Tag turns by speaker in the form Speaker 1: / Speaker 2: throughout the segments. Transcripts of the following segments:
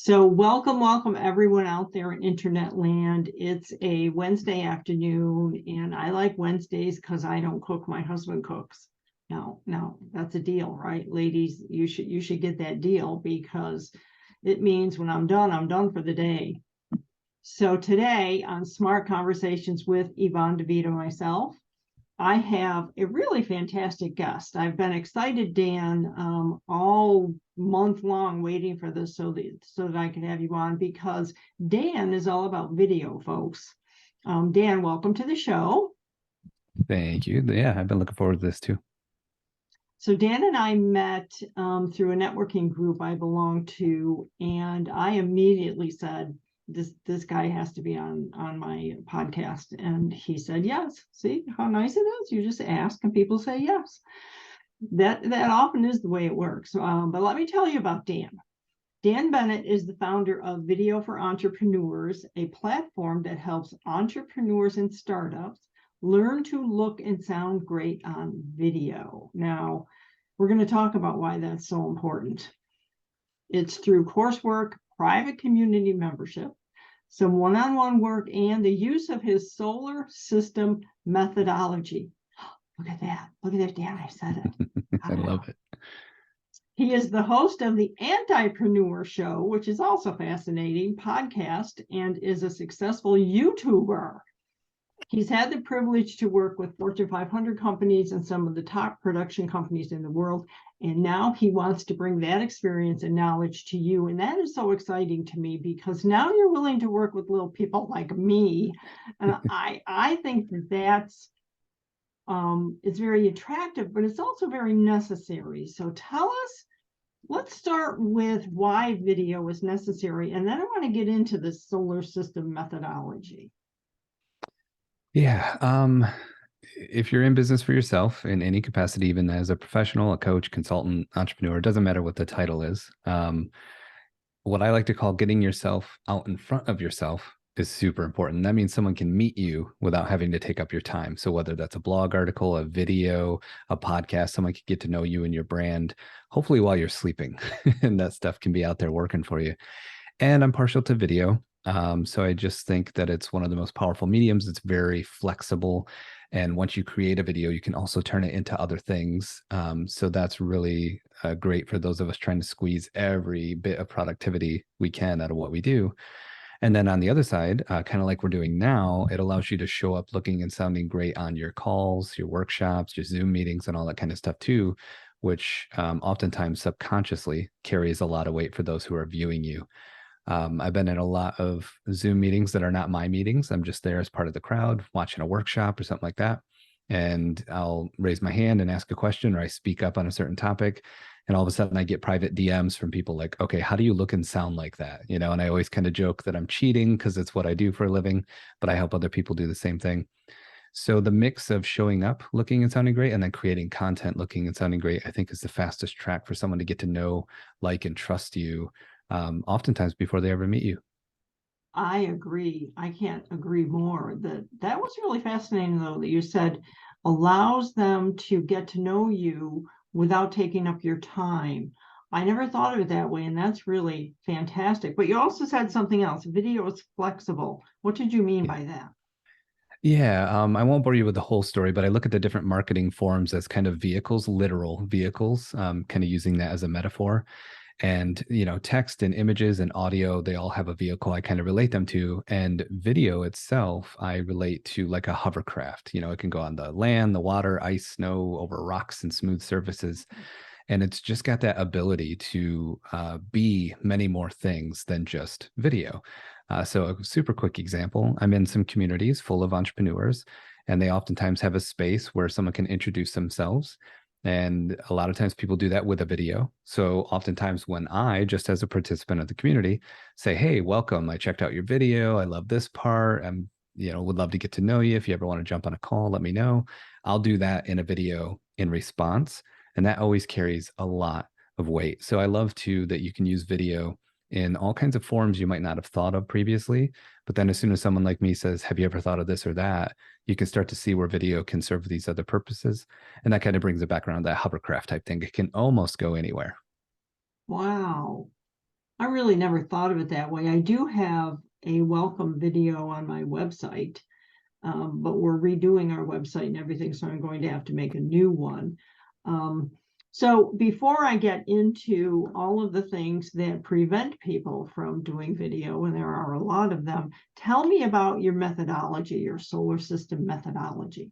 Speaker 1: So welcome everyone out there in internet land. It's a Wednesday afternoon, and I like Wednesdays because I don't cook, my husband cooks. No, that's a deal, right? Ladies, you should get that deal because it means when I'm done for the day. So today on Smart Conversations with Yvonne DeVito myself, I have a really fantastic guest. I've been excited, Dan, all month long waiting for this so that I can have you on, because Dan is all about video, folks. Dan, welcome to the show.
Speaker 2: Thank you. Yeah, I've been looking forward to this too.
Speaker 1: So Dan and I met through a networking group I belong to, and I immediately said, this guy has to be on my podcast. And he said yes. See how nice it is? You just ask and people say yes. That often is the way it works. But let me tell you about Dan. Dan Bennett is the founder of Video for Entrepreneurs, a platform that helps entrepreneurs and startups learn to look and sound great on video. Now, we're going to talk about why that's so important. It's through coursework, private community membership, some one-on-one work, and the use of his solar system methodology. Look at that, Dan, I said it.
Speaker 2: I love it.
Speaker 1: He is the host of the Antipreneur show, which is also fascinating podcast, and is a successful YouTuber. He's had the privilege to work with Fortune 500 companies and some of the top production companies in the world. And now he wants to bring that experience and knowledge to you. And that is so exciting to me, because now you're willing to work with little people like me. And I think that's it's very attractive, but it's also very necessary. So tell us, let's start with why video is necessary. And then I want to get into the solar system methodology.
Speaker 2: Yeah. If you're in business for yourself in any capacity, even as a professional, a coach, consultant, entrepreneur, it doesn't matter what the title is. What I like to call getting yourself out in front of yourself is super important. That means someone can meet you without having to take up your time. So whether that's a blog article, a video, a podcast, someone can get to know you and your brand, hopefully while you're sleeping, and that stuff can be out there working for you. And I'm partial to video. So I just think that it's one of the most powerful mediums. It's very flexible. And once you create a video, you can also turn it into other things. So that's really great for those of us trying to squeeze every bit of productivity we can out of what we do. And then on the other side, kind of like we're doing now, it allows you to show up looking and sounding great on your calls, your workshops, your Zoom meetings, and all that kind of stuff too, which oftentimes subconsciously carries a lot of weight for those who are viewing you. I've been in a lot of Zoom meetings that are not my meetings. I'm just there as part of the crowd watching a workshop or something like that. And I'll raise my hand and ask a question, or I speak up on a certain topic. And all of a sudden I get private DMs from people like, okay, how do you look and sound like that? You know, and I always kind of joke that I'm cheating because it's what I do for a living, but I help other people do the same thing. So the mix of showing up, looking and sounding great, and then creating content, looking and sounding great, I think is the fastest track for someone to get to know, like, and trust you, oftentimes before they ever meet you.
Speaker 1: I agree. I can't agree more. That was really fascinating, though, that you said allows them to get to know you without taking up your time. I never thought of it that way, and that's really fantastic. But you also said something else. Video is flexible. What did you mean by that?
Speaker 2: Yeah, I won't bore you with the whole story, but I look at the different marketing forms as kind of vehicles, literal vehicles, kind of using that as a metaphor. And, you know, text and images and audio, they all have a vehicle I kind of relate them to. And video itself, I relate to like a hovercraft. You know, it can go on the land, the water, ice, snow, over rocks and smooth surfaces. And it's just got that ability to be many more things than just video. So a super quick example, I'm in some communities full of entrepreneurs, and they oftentimes have a space where someone can introduce themselves. And a lot of times people do that with a video. So oftentimes when I, just as a participant of the community, say, hey, welcome, I checked out your video, I love this part, I'm, would love to get to know you. If you ever want to jump on a call, let me know. I'll do that in a video in response. And that always carries a lot of weight. So I love too that you can use video in all kinds of forms you might not have thought of previously. But then as soon as someone like me says, have you ever thought of this or that? You can start to see where video can serve these other purposes. And that kind of brings it back around that hovercraft type thing. It can almost go anywhere.
Speaker 1: Wow. I really never thought of it that way. I do have a welcome video on my website, but we're redoing our website and everything, so I'm going to have to make a new one. So before I get into all of the things that prevent people from doing video, and there are a lot of them, tell me about your methodology, your solar system methodology.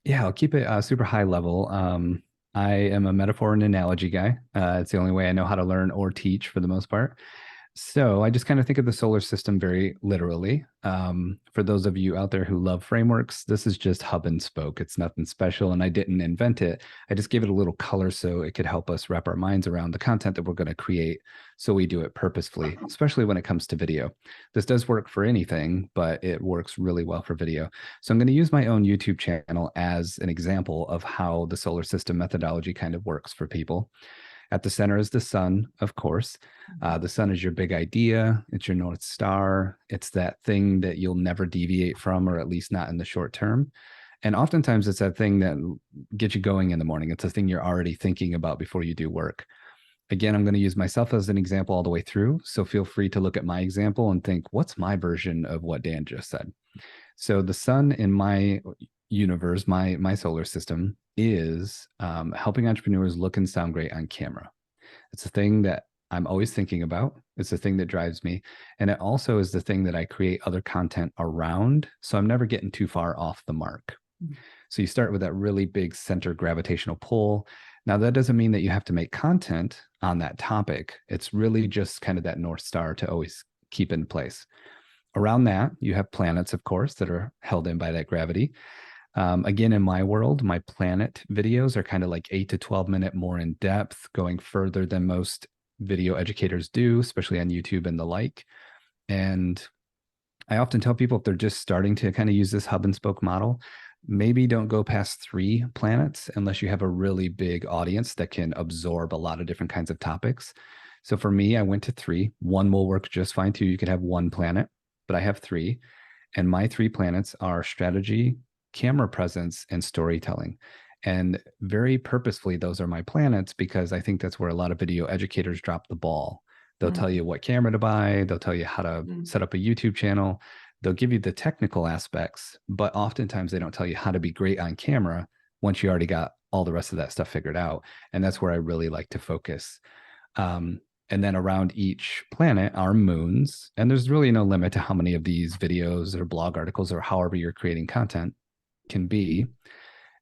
Speaker 2: Yeah, I'll keep it super high level. I am a metaphor and analogy guy. It's the only way I know how to learn or teach for the most part. So I just kind of think of the solar system very literally. For those of you out there who love frameworks, this is just hub and spoke. It's nothing special, and I didn't invent it. I just gave it a little color so it could help us wrap our minds around the content that we're going to create. So we do it purposefully, especially when it comes to video. This does work for anything, but it works really well for video. So I'm going to use my own YouTube channel as an example of how the solar system methodology kind of works for people. At the center is the sun, of course. The sun is your big idea. It's your North Star. It's that thing that you'll never deviate from, or at least not in the short term. And oftentimes it's that thing that gets you going in the morning. It's a thing you're already thinking about before you do work. Again, I'm going to use myself as an example all the way through. So feel free to look at my example and think, what's my version of what Dan just said? So the sun in my universe, my solar system, is helping entrepreneurs look and sound great on camera. It's a thing that I'm always thinking about. It's the thing that drives me. And it also is the thing that I create other content around. So I'm never getting too far off the mark. So you start with that really big center gravitational pull. Now, that doesn't mean that you have to make content on that topic. It's really just kind of that North Star to always keep in place. Around that, you have planets, of course, that are held in by that gravity. Again, in my world, my planet videos are kind of like 8 to 12 minute more in depth, going further than most video educators do, especially on YouTube and the like. And I often tell people if they're just starting to kind of use this hub and spoke model, maybe don't go past 3 planets unless you have a really big audience that can absorb a lot of different kinds of topics. So for me, I went to 3. 1 will work just fine too. You could have 1 planet, but I have 3. And my 3 planets are strategy, camera presence, and storytelling. And very purposefully, those are my planets because I think that's where a lot of video educators drop the ball. They'll tell you what camera to buy. They'll tell you how to set up a YouTube channel. They'll give you the technical aspects, but oftentimes they don't tell you how to be great on camera once you already got all the rest of that stuff figured out. And that's where I really like to focus. And then around each planet are moons. And there's really no limit to how many of these videos or blog articles or however you're creating content can be.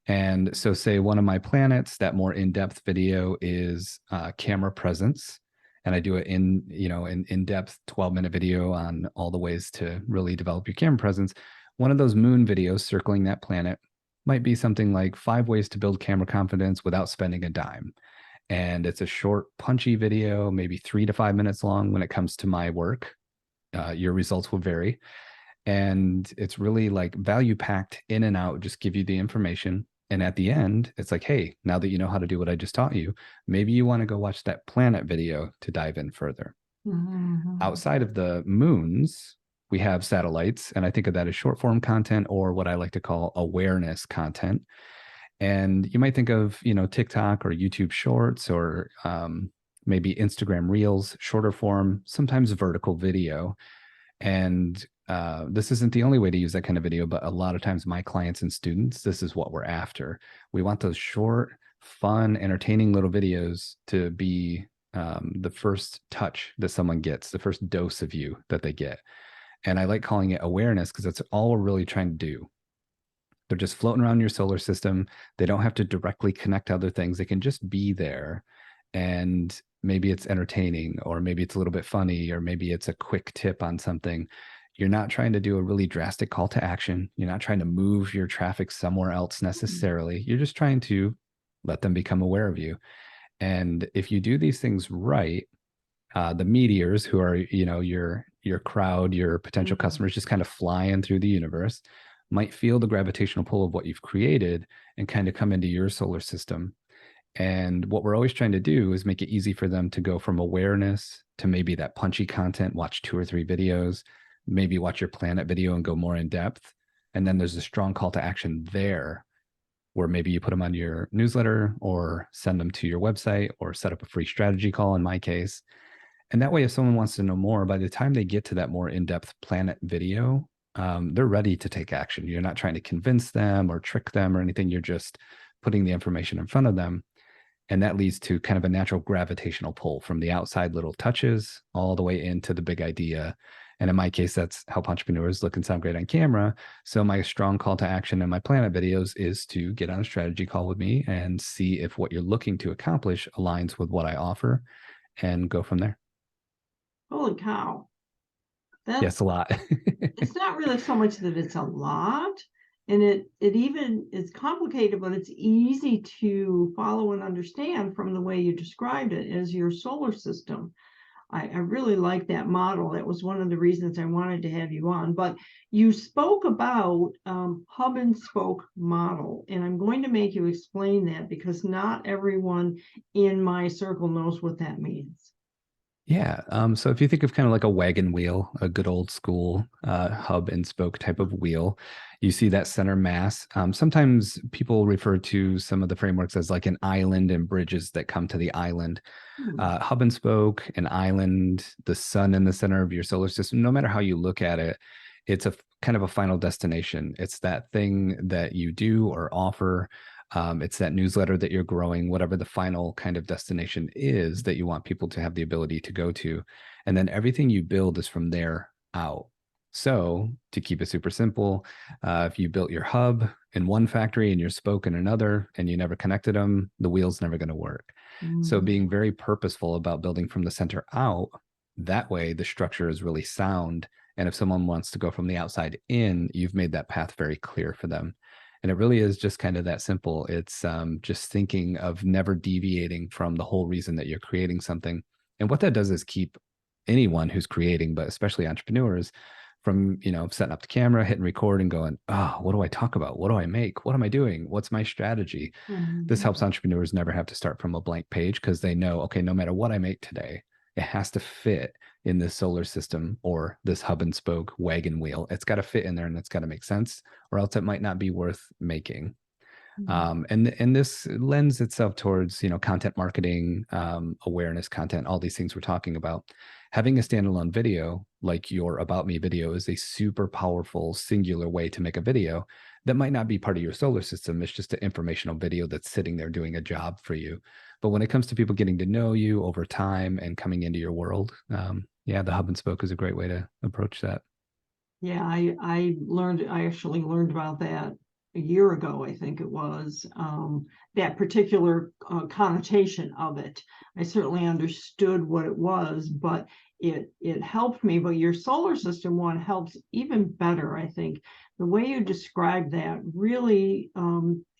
Speaker 2: And so say one of my planets, that more in-depth video is camera presence. And I do it in-depth 12-minute video on all the ways to really develop your camera presence. One of those moon videos circling that planet might be something like 5 ways to build camera confidence without spending a dime. And it's a short, punchy video, maybe 3 to 5 minutes long. When it comes to my work, your results will vary. And it's really like value packed in and out, just give you the information. And at the end, it's like, hey, now that you know how to do what I just taught you, maybe you want to go watch that planet video to dive in further. Outside of the moons, we have satellites. And I think of that as short form content, or what I like to call awareness content. And you might think of, TikTok or YouTube Shorts, or maybe Instagram Reels, shorter form, sometimes vertical video. And this isn't the only way to use that kind of video, but a lot of times my clients and students, this is what we're after. We want those short, fun, entertaining little videos to be the first touch that someone gets, the first dose of you that they get. And I like calling it awareness because that's all we're really trying to do. They're just floating around your solar system. They don't have to directly connect to other things. They can just be there. And maybe it's entertaining, or maybe it's a little bit funny, or maybe it's a quick tip on something. You're not trying to do a really drastic call to action. You're not trying to move your traffic somewhere else necessarily. You're just trying to let them become aware of you. And if you do these things right, the meteors, who are, your crowd, your potential customers, just kind of flying through the universe, might feel the gravitational pull of what you've created and kind of come into your solar system. And what we're always trying to do is make it easy for them to go from awareness to maybe that punchy content, watch 2 or 3 videos, maybe watch your planet video and go more in depth. And then there's a strong call to action there, where maybe you put them on your newsletter or send them to your website or set up a free strategy call in my case. And that way, if someone wants to know more, by the time they get to that more in-depth Planet video, they're ready to take action. You're not trying to convince them or trick them or anything. You're just putting the information in front of them. And that leads to kind of a natural gravitational pull from the outside little touches all the way into the big idea. And in my case, that's help entrepreneurs look and sound great on camera. So my strong call to action in my Planet videos is to get on a strategy call with me and see if what you're looking to accomplish aligns with what I offer and go from there.
Speaker 1: Holy cow.
Speaker 2: Yes,
Speaker 1: That's
Speaker 2: a lot.
Speaker 1: it's not really so much that it's a lot, and it even is complicated, but it's easy to follow and understand from the way you described it as your solar system. I really like that model. That was one of the reasons I wanted to have you on. But you spoke about hub and spoke model, and I'm going to make you explain that because not everyone in my circle knows what that means.
Speaker 2: Yeah. So if you think of kind of like a wagon wheel, a good old school hub and spoke type of wheel, you see that center mass. Sometimes people refer to some of the frameworks as like an island and bridges that come to the island.
Speaker 1: Hmm.
Speaker 2: Hub and spoke, an island, the sun in the center of your solar system, no matter how you look at it, it's a kind of a final destination. It's that thing that you do or offer. It's that newsletter that you're growing, whatever the final kind of destination is that you want people to have the ability to go to. And then everything you build is from there out. So to keep it super simple, if you built your hub in one factory and your spoke in another and you never connected them, the wheel's never going to work. So
Speaker 1: Mhm.
Speaker 2: being very purposeful about building from the center out, that way the structure is really sound. And if someone wants to go from the outside in, you've made that path very clear for them. And it really is just kind of that simple. It's just thinking of never deviating from the whole reason that you're creating something. And what that does is keep anyone who's creating, but especially entrepreneurs, from setting up the camera, hitting record, and going, "Oh, what do I talk about? What do I make? What am I doing? What's my strategy?" This
Speaker 1: Mhm.
Speaker 2: helps entrepreneurs never have to start from a blank page because they know, okay, no matter what I make today, it has to fit in this solar system or this hub and spoke wagon wheel. It's got to fit in there and it's got to make sense, or else it might not be worth making.
Speaker 1: Mhm.
Speaker 2: And this lends itself towards content marketing, awareness content, all these things we're talking about. Having a standalone video like your About Me video is a super powerful singular way to make a video that might not be part of your solar system. It's just an informational video that's sitting there doing a job for you. But when it comes to people getting to know you over time and coming into your world, yeah, the hub and spoke is a great way to approach that.
Speaker 1: Yeah, I actually learned about that a year ago, I think it was, that particular connotation of it. I certainly understood what it was, but it helped me. But your solar system one helps even better, I think. The way you describe that really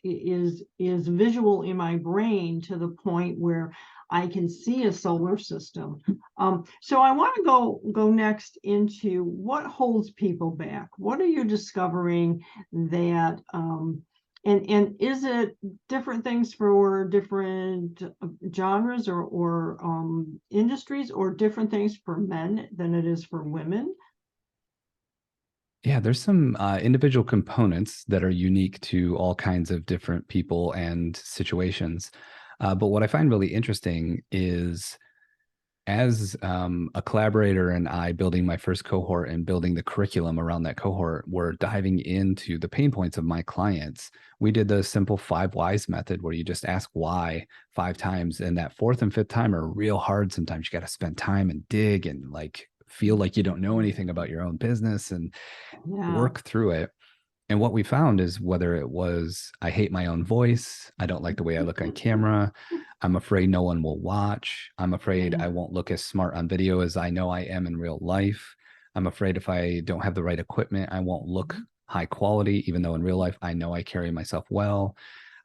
Speaker 1: is visual in my brain to the point where I can see a solar system. So I want to go next into what holds people back. What are you discovering that and is it different things for different genres or industries or different things for men than it is for women?
Speaker 2: Yeah, there's some individual components that are unique to all kinds of different people and situations. But what I find really interesting is as a collaborator and I building my first cohort and building the curriculum around that cohort, we're diving into the pain points of my clients. We did the simple 5 whys method where you just ask why 5 times. And that fourth and fifth time are real hard. Sometimes you got to spend time and dig and like feel like you don't know anything about your own business and
Speaker 1: Yeah.
Speaker 2: work through it. And what we found is whether it was, I hate my own voice, I don't like the way I look on camera, I'm afraid no one will watch, I'm afraid I
Speaker 1: Yeah.
Speaker 2: won't look as smart on video as I know I am in real life, I'm afraid if I don't have the right equipment, I won't look high quality, even though in real life I know I carry myself well.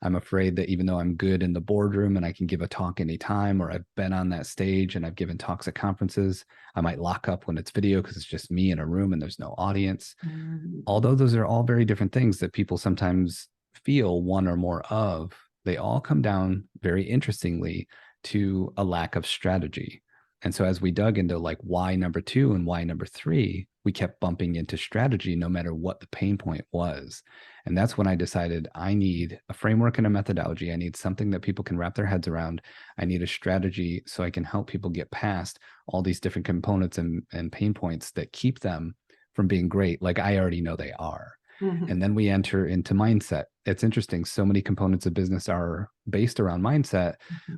Speaker 2: I'm afraid that even though I'm good in the boardroom and I can give a talk anytime, or I've been on that stage and I've given talks at conferences, I might lock up when it's video because it's just me in a room and there's no audience.
Speaker 1: Mm.
Speaker 2: Although those are all very different things that people sometimes feel one or more of, they all come down very interestingly to a lack of strategy. And so as we dug into like why number 2 and why number 3, we kept bumping into strategy no matter what the pain point was. And that's when I decided I need a framework and a methodology. I need something that people can wrap their heads around. I need a strategy so I can help people get past all these different components and pain points that keep them from being great, like I already know they are.
Speaker 1: Mhm.
Speaker 2: And then we enter into mindset. It's interesting. So many components of business are based around mindset,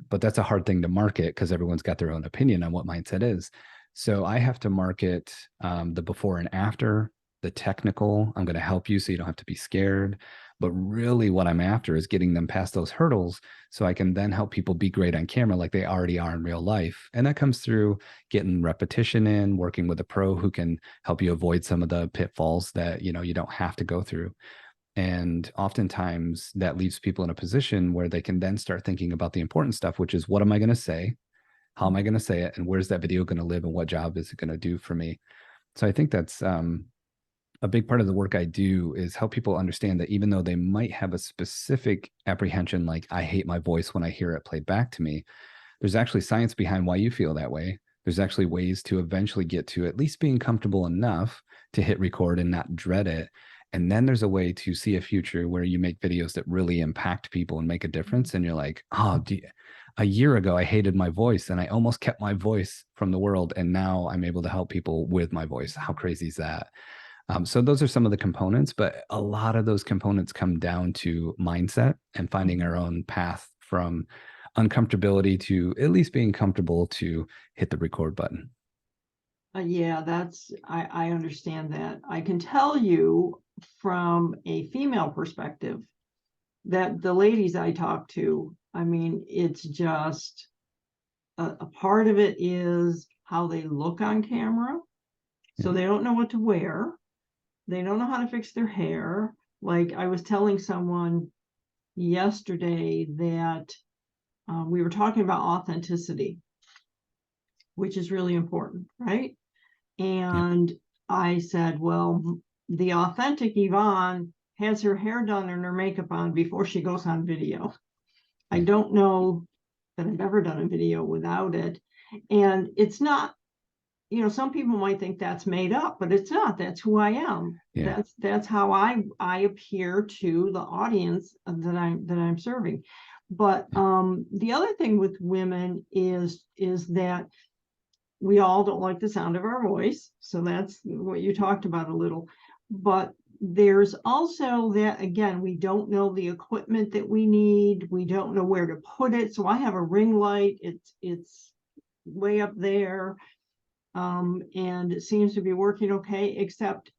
Speaker 2: but that's a hard thing to market because everyone's got their own opinion on what mindset is. So I have to market the before and after, the technical. I'm going to help you so you don't have to be scared. But really, what I'm after is getting them past those hurdles so I can then help people be great on camera like they already are in real life. And that comes through getting repetition in, working with a pro who can help you avoid some of the pitfalls that you don't have to go through. And oftentimes that leaves people in a position where they can then start thinking about the important stuff, which is what am I going to say? How am I going to say it? And where's that video going to live? And what job is it going to do for me? So I think that's a big part of the work I do is help people understand that even though they might have a specific apprehension, like I hate my voice when I hear it played back to me, there's actually science behind why you feel that way. There's actually ways to eventually get to at least being comfortable enough to hit record and not dread it. And then there's a way to see a future where you make videos that really impact people and make a difference. And you're like, oh, a year ago, I hated my voice and I almost kept my voice from the world. And now I'm able to help people with my voice. How crazy is that? So those are some of the components, but a lot of those components come down to mindset and finding our own path from uncomfortability to at least being comfortable to hit the record button.
Speaker 1: Yeah, I understand that. I can tell you from a female perspective that the ladies I talk to, I mean, it's just a part of it is how they look on camera. So they don't know what to wear. They don't know how to fix their hair. Like I was telling someone yesterday that we were talking about authenticity, which is really important, right? And I said, well, the authentic Yvonne has her hair done and her makeup on before she goes on video. I don't know that I've ever done a video without it. And it's not, some people might think that's made up, but it's not. That's who I am.
Speaker 2: Yeah.
Speaker 1: That's how I appear to the audience that I'm serving. But the other thing with women is that we all don't like the sound of our voice. So that's what you talked about a little. But there's also that, again, we don't know the equipment that we need. We don't know where to put it. So I have a ring light. It's way up there. And it seems to be working okay, except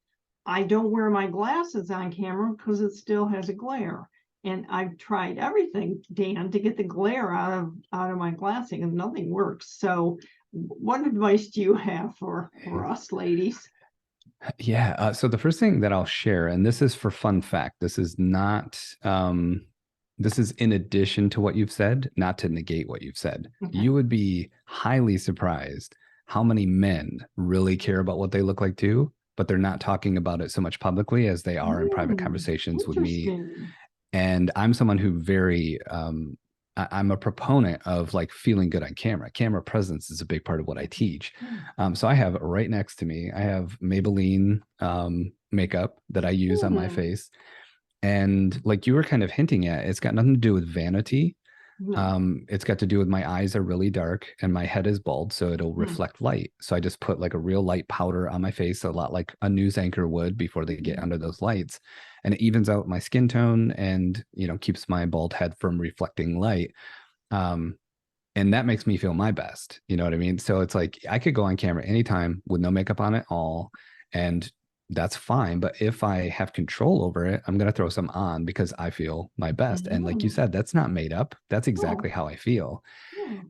Speaker 1: I don't wear my glasses on camera because it still has a glare. And I've tried everything, Dan, to get the glare out of my glassing, and nothing works. So what advice do you have for us ladies?
Speaker 2: Yeah. So the first thing that I'll share, and this is for fun fact, this is not, this is in addition to what you've said, not to negate what you've said.
Speaker 1: Okay.
Speaker 2: You would be highly surprised how many men really care about what they look like too, but they're not talking about it so much publicly as they are in private conversations with me. And I'm someone who I'm a proponent of like feeling good on camera. Camera presence is a big part of what I teach. So I have right next to me, I have Maybelline makeup that I use on my face. And like you were kind of hinting at, it's got nothing to do with vanity. It's got to do with my eyes are really dark and my head is bald, so it'll reflect light. So I just put like a real light powder on my face, a lot like a news anchor would before they get under those lights. And it evens out my skin tone and, keeps my bald head from reflecting light. And that makes me feel my best. You know what I mean? So it's like I could go on camera anytime with no makeup on at all. And that's fine. But if I have control over it, I'm going to throw some on because I feel my best. And like you said, that's not made up. That's exactly how I feel.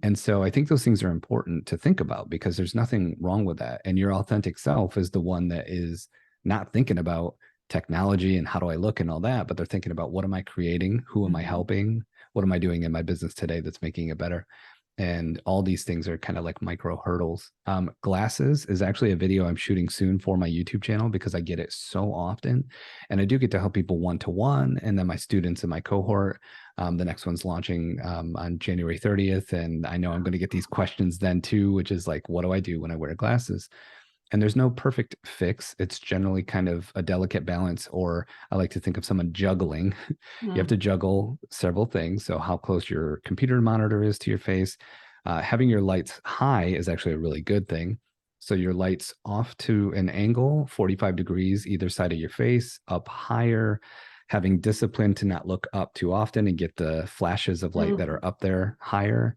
Speaker 2: And so I think those things are important to think about because there's nothing wrong with that. And your authentic self is the one that is not thinking about technology and how do I look and all that, but they're thinking about what am I creating? Who am I helping? What am I doing in my business today that's making it better? And all these things are kind of like micro hurdles. Glasses is actually a video I'm shooting soon for my YouTube channel because I get it so often. And I do get to help people one-to-one and then my students in my cohort. The next one's launching on January 30th. And I know I'm going to get these questions then too, which is like, what do I do when I wear glasses? And there's no perfect fix. It's generally kind of a delicate balance, or I like to think of someone juggling. You have
Speaker 1: Mm.
Speaker 2: to juggle several things. So, how close your computer monitor is to your face. Having your lights high is actually a really good thing. So, your lights off to an angle, 45 degrees either side of your face, up higher, having discipline to not look up too often and get the flashes of light that
Speaker 1: Mm.
Speaker 2: are up there higher.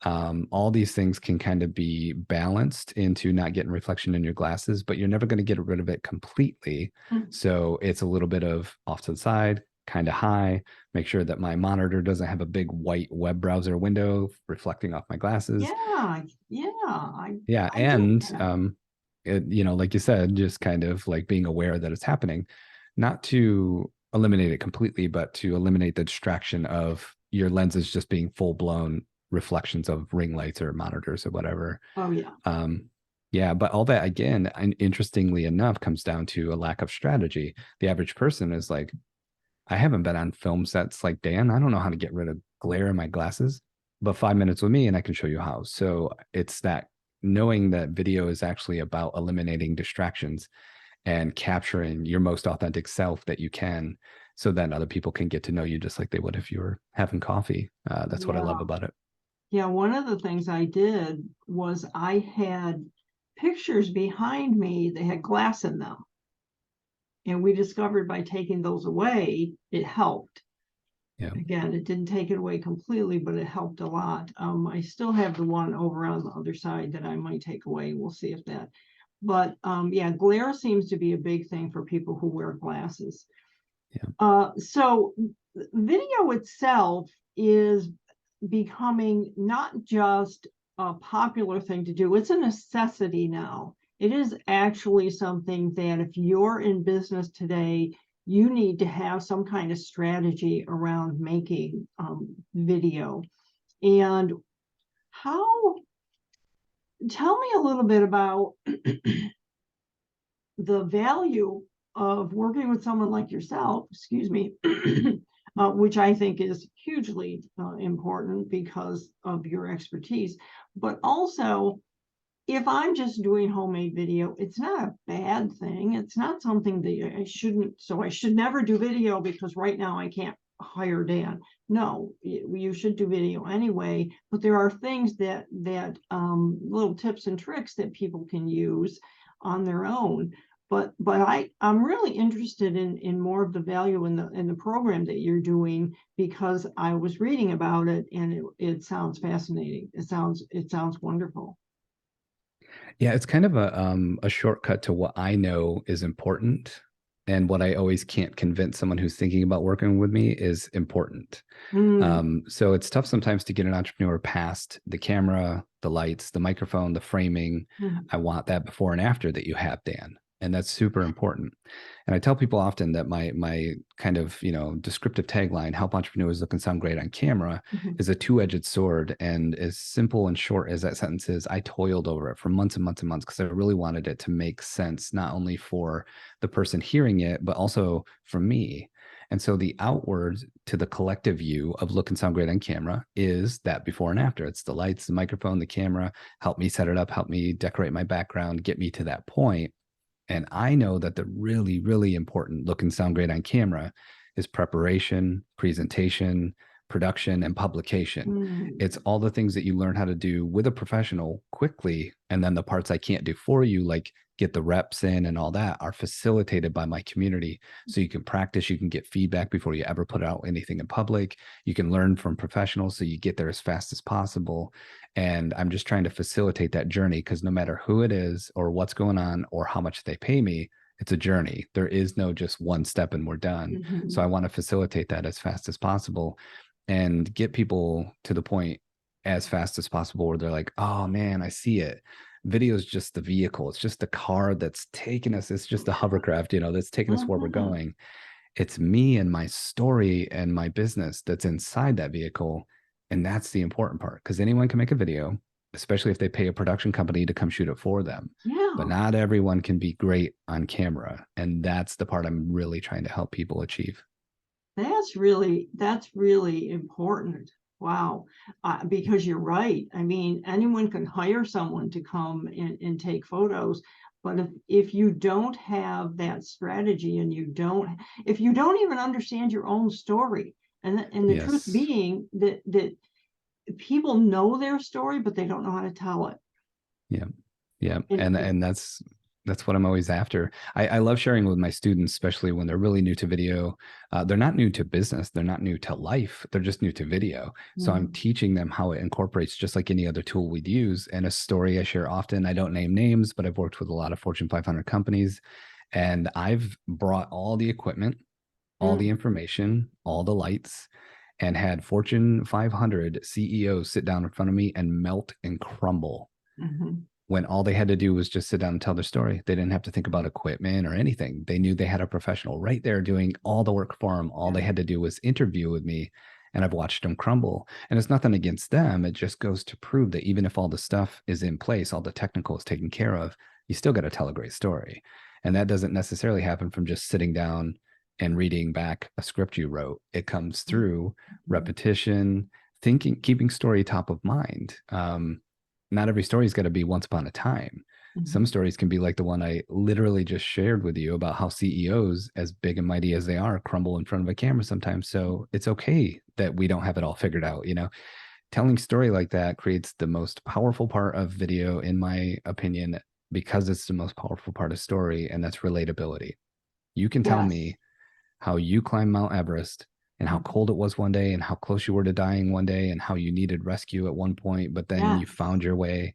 Speaker 2: All these things can kind of be balanced into not getting reflection in your glasses, but you're never going to get rid of it completely.
Speaker 1: Mm.
Speaker 2: So it's a little bit of off to the side, kind of high. Make sure that my monitor doesn't have a big white web browser window reflecting off my glasses.
Speaker 1: Yeah, yeah, I
Speaker 2: Yeah,
Speaker 1: I get
Speaker 2: and
Speaker 1: that.
Speaker 2: like you said, just kind of like being aware that it's happening, not to eliminate it completely, but to eliminate the distraction of your lenses just being full blown reflections of ring lights or monitors or whatever.
Speaker 1: Oh yeah.
Speaker 2: Um, yeah, but all that again, and interestingly enough, comes down to a lack of strategy. The average person is like, I haven't been on film sets like Dan. I don't know how to get rid of glare in my glasses, but 5 minutes with me and I can show you how. So it's that knowing that video is actually about eliminating distractions and capturing your most authentic self that you can, so that other people can get to know you just like they would if you were having coffee. That's what I love
Speaker 1: Yeah.
Speaker 2: about it.
Speaker 1: Yeah, one of the things I did was I had pictures behind me that had glass in them. And we discovered by taking those away, it helped.
Speaker 2: Yeah.
Speaker 1: Again, it didn't take it away completely, but it helped a lot. I still have the one over on the other side that I might take away. We'll see if that. But yeah, glare seems to be a big thing for people who wear glasses.
Speaker 2: Yeah.
Speaker 1: So video itself is becoming not just a popular thing to do, it's a necessity now. It is actually something that if you're in business today, you need to have some kind of strategy around making video. And how, tell me a little bit about the value of working with someone like yourself, excuse me, which I think is hugely important because of your expertise. But also, if I'm just doing homemade video, it's not a bad thing. It's not something that I shouldn't, so I should never do video because right now I can't hire Dan. No, you should do video anyway, but there are things that little tips and tricks that people can use on their own. But I'm really interested in more of the value in the program that you're doing, because I was reading about it and it sounds fascinating. It sounds wonderful.
Speaker 2: Yeah, it's kind of a shortcut to what I know is important. And what I always can't convince someone who's thinking about working with me is important.
Speaker 1: Mm.
Speaker 2: So it's tough sometimes to get an entrepreneur past the camera, the lights, the microphone, the framing.
Speaker 1: Mm.
Speaker 2: I want that before and after that you have, Dan. And that's super important. And I tell people often that my kind of, descriptive tagline, help entrepreneurs look and sound great on camera,
Speaker 1: Mhm.
Speaker 2: is a two-edged sword. And as simple and short as that sentence is, I toiled over it for months and months and months because I really wanted it to make sense, not only for the person hearing it, but also for me. And so the outward to the collective view of look and sound great on camera is that before and after. It's the lights, the microphone, the camera, help me set it up, help me decorate my background, get me to that point. And I know that the really, really important look and sound great on camera is preparation, presentation, production, and publication.
Speaker 1: Mm.
Speaker 2: It's all the things that you learn how to do with a professional quickly. And then the parts I can't do for you, like get the reps in and all that, are facilitated by my community. So you can practice, you can get feedback before you ever put out anything in public. You can learn from professionals so you get there as fast as possible. And I'm just trying to facilitate that journey, because no matter who it is or what's going on or how much they pay me, it's a journey. There is no just one step and we're done. So I
Speaker 1: Mhm.
Speaker 2: want to facilitate that as fast as possible and get people to the point as fast as possible where they're like, oh man, I see it. Video is just the vehicle. It's just the car that's taking us. It's just a hovercraft, that's taking us where we're
Speaker 1: Mhm.
Speaker 2: going. It's me and my story and my business that's inside that vehicle. And that's the important part, because anyone can make a video, especially if they pay a production company to come shoot it for them. But
Speaker 1: Yeah.
Speaker 2: not everyone can be great on camera. And that's the part I'm really trying to help people achieve.
Speaker 1: That's really important. Wow. Because you're right. I mean, anyone can hire someone to come and take photos. But if you don't have that strategy and if you don't even understand your own story, and the truth
Speaker 2: Yes.
Speaker 1: being that people know their story, but they don't know how to tell it.
Speaker 2: Yeah. Yeah.
Speaker 1: And
Speaker 2: And that's what I'm always after. I love sharing with my students, especially when they're really new to video. They're not new to business. They're not new to life. They're just new to video. So I'm teaching them how it incorporates just like any other tool we'd use. And a story I share often, I don't name names, but I've worked with a lot of Fortune 500 companies. And I've brought all the equipment, all the information, all the lights, and had Fortune 500 CEOs sit down in front of me and melt and crumble
Speaker 1: Mhm.
Speaker 2: when all they had to do was just sit down and tell their story. They didn't have to think about equipment or anything. They knew they had a professional right there doing all the work for them. All they had to do was interview with me, and I've watched them crumble. And it's nothing against them. It just goes to prove that even if all the stuff is in place, all the technical is taken care of, you still got to tell a great story. And that doesn't necessarily happen from just sitting down and reading back a script you wrote. It comes through repetition, thinking, keeping story top of mind. Not every story's got to be once upon a time. Some stories can be like the one I literally just shared with you about how CEOs, as big and mighty as they are, crumble in front of a camera sometimes. So it's okay that we don't have it all figured out. You know, telling story like that creates the most powerful part of video, in my opinion, because it's the most powerful part of story, and that's relatability. You can tell
Speaker 1: Yes.
Speaker 2: me how you climbed Mount Everest and how cold it was one day and how close you were to dying one day and how you needed rescue at one point, but then you
Speaker 1: Yes.
Speaker 2: found your way.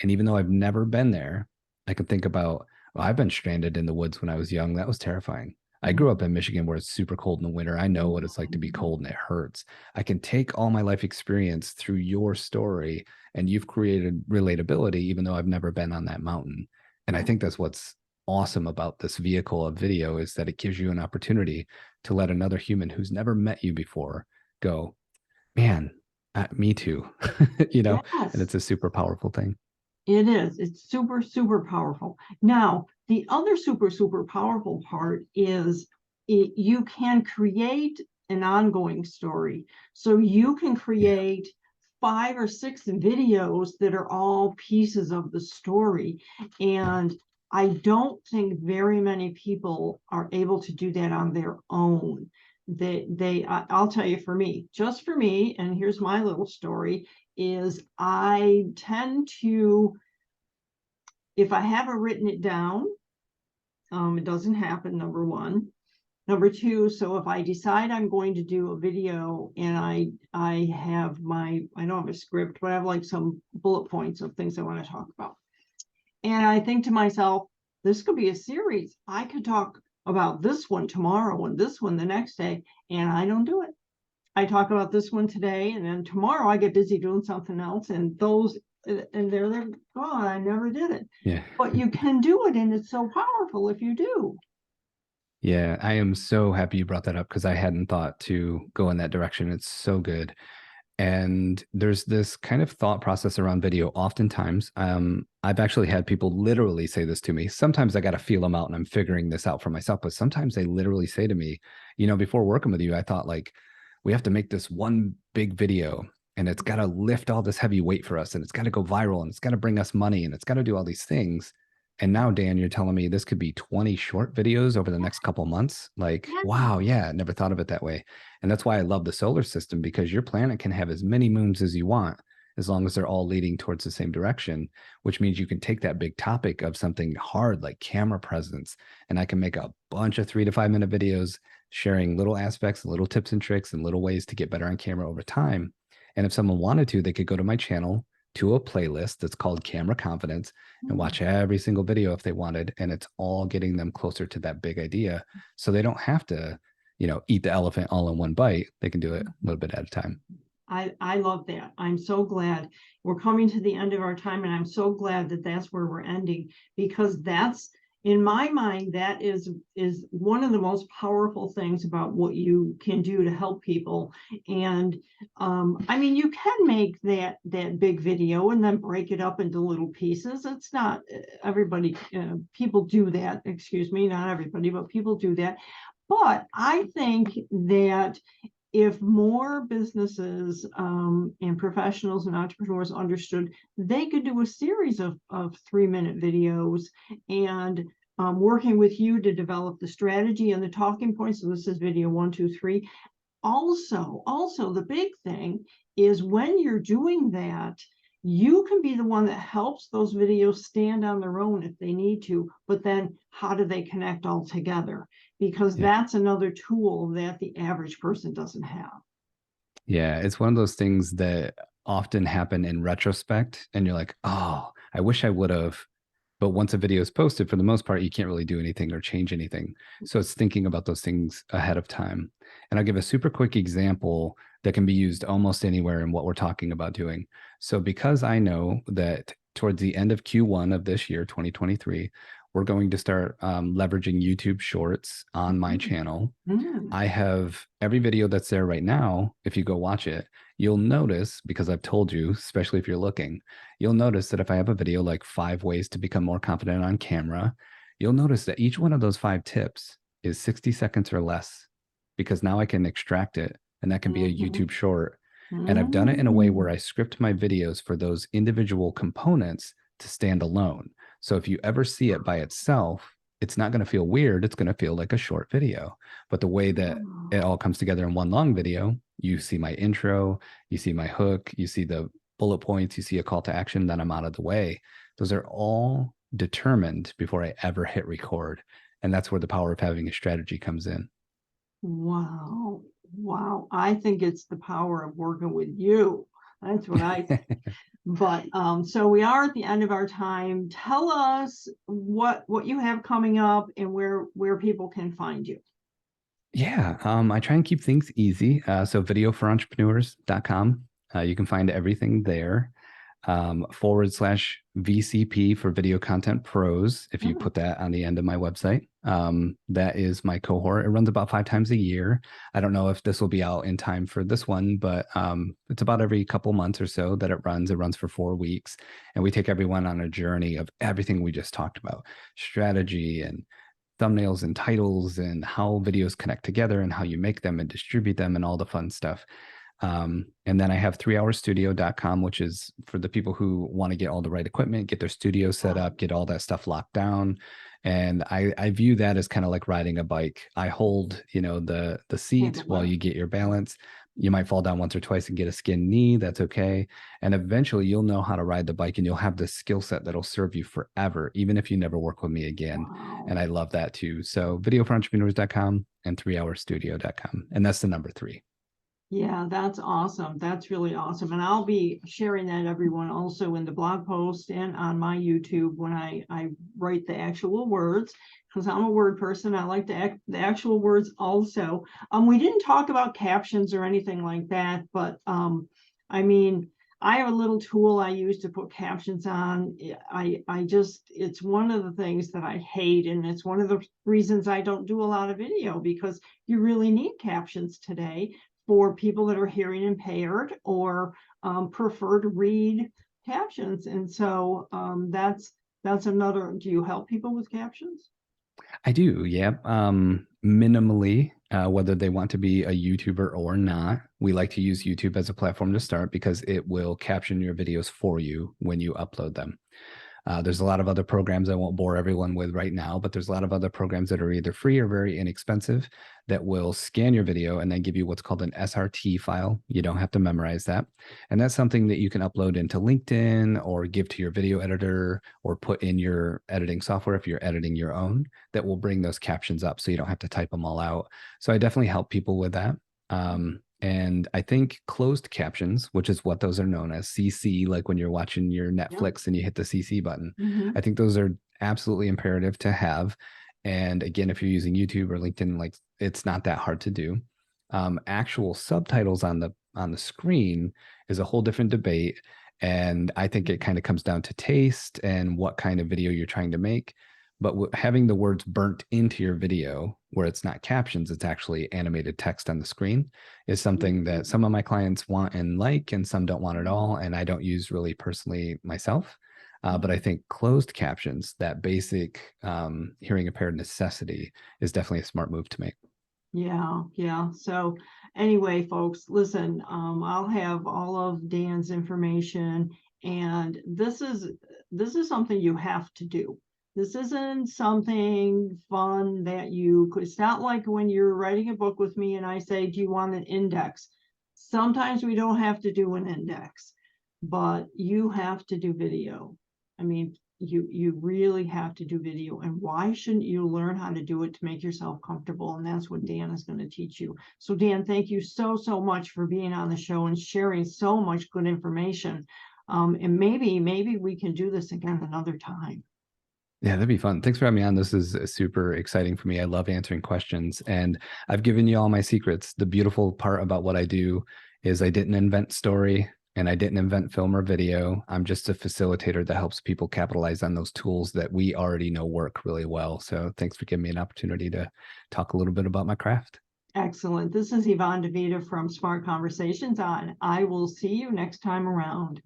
Speaker 2: And even though I've never been there, I can think about, well, I've been stranded in the woods when I was young. That was terrifying. I grew up in Michigan where it's super cold in the winter. I know what it's like to be cold and it hurts. I can take all my life experience through your story, and you've created relatability, even though I've never been on that mountain. And I think that's what's awesome about this vehicle of video, is that it gives you an opportunity to let another human who's never met you before go, man, me too. You know, and
Speaker 1: Yes.
Speaker 2: it's a super powerful thing.
Speaker 1: It is. It's super, super powerful. Now, the other super, super powerful part is you can create an ongoing story. So you can
Speaker 2: Yeah.
Speaker 1: create 5 or 6 videos that are all pieces of the story.
Speaker 2: Yeah.
Speaker 1: And I don't think very many people are able to do that on their own. I'll tell you, just for me, and here's my little story, is I tend to, if I haven't written it down, it doesn't happen, number one. Number two, so if I decide I'm going to do a video and I don't have a script, but I have like some bullet points of things I want to talk about. And I think to myself, this could be a series. I could talk about this one tomorrow and this one the next day, and I don't do it. I talk about this one today, and then tomorrow I get busy doing something else, and they're gone. I never did it.
Speaker 2: Yeah.
Speaker 1: But you can do it, and it's so powerful if you do.
Speaker 2: Yeah. I am so happy you brought that up because I hadn't thought to go in that direction. It's so good. And there's this kind of thought process around video. Oftentimes, I've actually had people literally say this to me. Sometimes I got to feel them out and I'm figuring this out for myself. But sometimes they literally say to me, you know, before working with you, I thought like, we have to make this one big video and it's got to lift all this heavy weight for us and it's got to go viral and it's got to bring us money and it's got to do all these things. And now, Dan, you're telling me this could be 20 short videos over the next couple of months. Like, wow, yeah, never thought of it that way. And that's why I love the solar system, because your planet can have as many moons as you want, as long as they're all leading towards the same direction, which means you can take that big topic of something hard like camera presence, and I can make a bunch of 3 to 5 minute videos sharing little aspects, little tips and tricks, and little ways to get better on camera over time. And if someone wanted to, they could go to my channel to a playlist that's called Camera Confidence and watch every single video if they wanted. And it's all getting them closer to that big idea. So they don't have to, you know, eat the elephant all in one bite. They can do it a little bit at a time.
Speaker 1: I love that. I'm so glad we're coming to the end of our time, and I'm so glad that that's where we're ending, because that's, in my mind, that is one of the most powerful things about what you can do to help people. And I mean, you can make that big video and then break it up into little pieces. It's not everybody, people do that. Excuse me, not everybody, but people do that. But I think that if more businesses and professionals and entrepreneurs understood, they could do a series of 3-minute videos and working with you to develop the strategy and the talking points. So this is video 1, 2, 3. Also, the big thing is when you're doing that, you can be the one that helps those videos stand on their own if they need to, but then how do they connect all together? Because
Speaker 2: Yeah.
Speaker 1: that's another tool that the average person doesn't have.
Speaker 2: Yeah, it's one of those things that often happen in retrospect, and you're like, oh, I wish I would have. But once a video is posted, for the most part, you can't really do anything or change anything. So it's thinking about those things ahead of time. And I'll give a super quick example that can be used almost anywhere in what we're talking about doing. So because I know that towards the end of Q1 of this year, 2023, we're going to start leveraging YouTube Shorts on my channel.
Speaker 1: Mm.
Speaker 2: I have every video that's there right now. If you go watch it, you'll notice, because I've told you, especially if you're looking, you'll notice that if I have a video like 5 ways to become more confident on camera, you'll notice that each one of those 5 tips is 60 seconds or less, because now I can extract it and that can be a
Speaker 1: Mhm.
Speaker 2: YouTube short. And I've done it in a way where
Speaker 1: Mm.
Speaker 2: I script my videos for those individual components to stand alone. So if you ever see it by itself, it's not going to feel weird. It's going to feel like a short video. But the way that it all comes together in one long video, you see my intro, you see my hook, you see the bullet points, you see a call to action, then I'm out of the way. Those are all determined before I ever hit record. And that's where the power of having a strategy comes in.
Speaker 1: Wow. Wow. I think it's the power of working with you. That's what I think. But so we are at the end of our time. Tell us what you have coming up and where people can find you.
Speaker 2: Yeah, I try and keep things easy. So videoforoentrepreneurs.com. You can find everything there. / VCP for Video Content Pros, if you
Speaker 1: Oh,
Speaker 2: put that on the end of my website. That is my cohort. It runs about 5 times a year. I don't know if this will be out in time for this one, but it's about every couple months or so that it runs. It runs for 4 weeks. And we take everyone on a journey of everything we just talked about, strategy and thumbnails and titles and how videos connect together and how you make them and distribute them and all the fun stuff. And then I have 3hourstudio.com, which is for the people who want to get all the right equipment, get their studio set up, get all that stuff locked down. And I view that as kind of like riding a bike. I hold, the seat while you get your balance. You might fall down once or twice and get a skinned knee. That's okay. And eventually you'll know how to ride the bike and you'll have this skill set that'll serve you forever, even if you never work with me again.
Speaker 1: wow.
Speaker 2: And I love that too. So videoforoentrepreneurs.com and 3hourstudio.com. And that's the number 3.
Speaker 1: Yeah, that's awesome. That's really awesome. And I'll be sharing that, everyone, also in the blog post and on my YouTube when I write the actual words, because I'm a word person. I like the actual words also. We didn't talk about captions or anything like that, but I mean, I have a little tool I use to put captions on. It's one of the things that I hate, and it's one of the reasons I don't do a lot of video, because you really need captions today for people that are hearing impaired or prefer to read captions. And so that's another. Do you help people with captions?
Speaker 2: I do, yep. Minimally, whether they want to be a YouTuber or not, we like to use YouTube as a platform to start because it will caption your videos for you when you upload them. There's a lot of other programs I won't bore everyone with right now, but there's a lot of other programs that are either free or very inexpensive that will scan your video and then give you what's called an SRT file. You don't have to memorize that. And that's something that you can upload into LinkedIn or give to your video editor or put in your editing software if you're editing your own, that will bring those captions up so you don't have to type them all out. So I definitely help people with that. And I think closed captions, which is what those are known as, CC, like when you're watching your Netflix and you hit the CC button,
Speaker 1: Mm-hmm.
Speaker 2: I think those are absolutely imperative to have. And again, if you're using YouTube or LinkedIn, like it's not that hard to do. Actual subtitles on the screen is a whole different debate. And I think it kind of comes down to taste and what kind of video you're trying to make. But having the words burnt into your video where it's not captions, it's actually animated text on the screen is something that some of my clients want and like, and some don't want at all. And I don't use really personally myself. But I think closed captions, that basic hearing impaired necessity, is definitely a smart move to make.
Speaker 1: Yeah. So anyway, folks, listen, I'll have all of Dan's information, and this is something you have to do. This isn't something fun that you could, it's not like when you're writing a book with me and I say, do you want an index? Sometimes we don't have to do an index, but you have to do video. I mean, you really have to do video, and why shouldn't you learn how to do it to make yourself comfortable? And that's what Dan is going to teach you. So Dan, thank you so much for being on the show and sharing so much good information. And maybe we can do this again another time.
Speaker 2: Yeah, that'd be fun. Thanks for having me on. This is super exciting for me. I love answering questions, and I've given you all my secrets. The beautiful part about what I do is I didn't invent story and I didn't invent film or video. I'm just a facilitator that helps people capitalize on those tools that we already know work really well. So thanks for giving me an opportunity to talk a little bit about my craft.
Speaker 1: Excellent. This is Yvonne DeVita from Smart Conversations on. I will see you next time around.